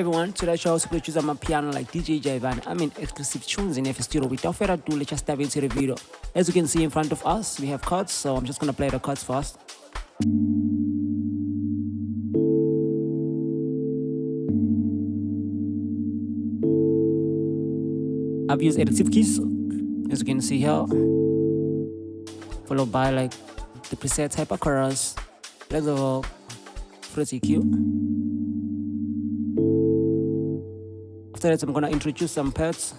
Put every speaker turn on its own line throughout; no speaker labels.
everyone, today show us produce Amapiano like DJ Jaivane. I mean exclusive tunes in FL Studio. Without further ado, let's just dive into the video. As you can see in front of us, we have chords, so I'm just gonna play the chords first. I've used additive keys, as you can see here, followed by like the preset type of chorus. Let's go pretty cute. After that, I'm gonna introduce some pads.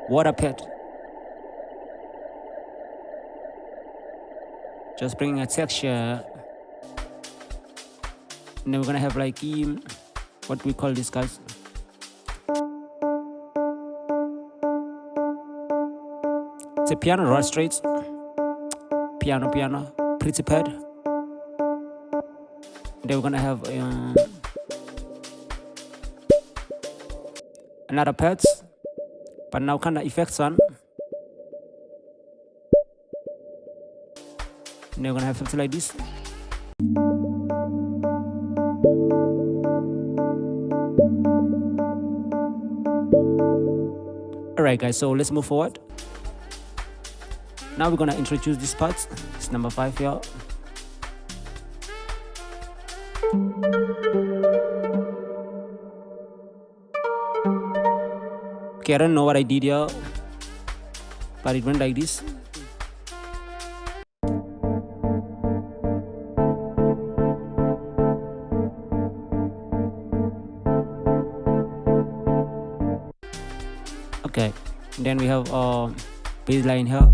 Water pad. Just bringing a texture. And then we're gonna have like what we call this, guys. It's a piano raw straight. Piano, pretty pad. Then we're gonna have another pads, but now kind of effects one. And then we're gonna have something like this. Alright guys, so let's move forward. Now we're gonna introduce this part. It's number 5 here. Okay, I don't know what I did here, but it went like this. Okay, and then we have bass line here.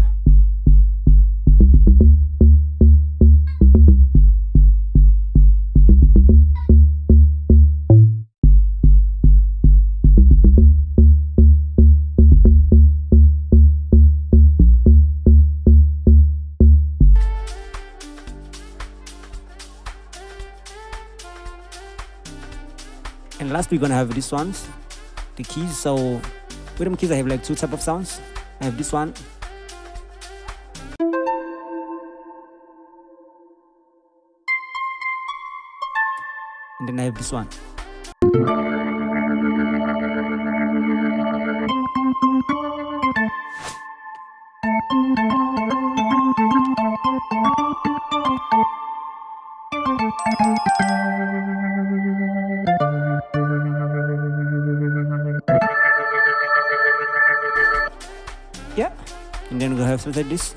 And last we're gonna have this ones, the keys. So with them keys I have like 2 type of sounds. I have this one. And then I have this one. Yeah, and then we'll have something like this.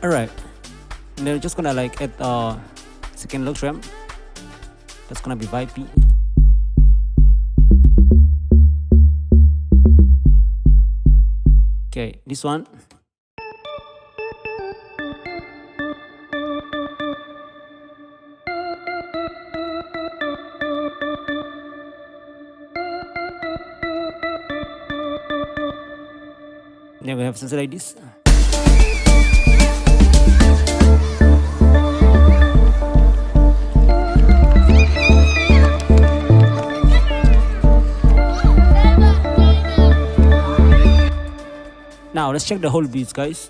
Alright, and then we're just gonna like add second low trim. That's gonna be vibey. Okay, this one. Then we have something like this. Now let's check the whole beats, guys.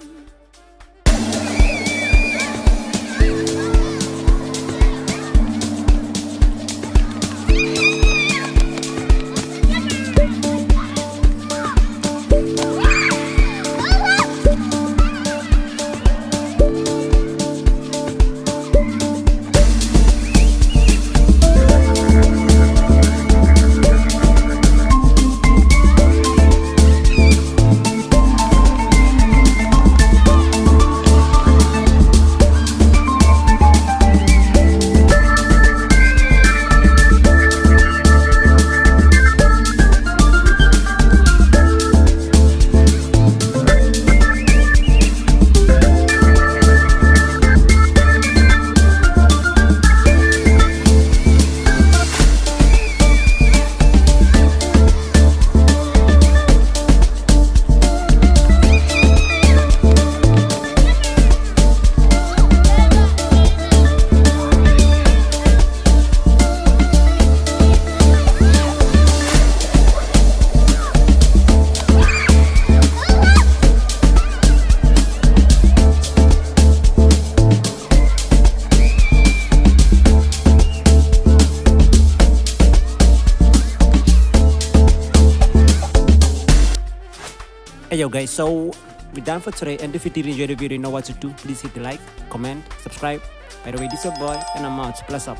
Hey yo guys, so we're done for today, and if you did enjoy the video, you know what to do. Please hit the like, comment, subscribe. By the way, this is your boy, and I'm out. Plus up.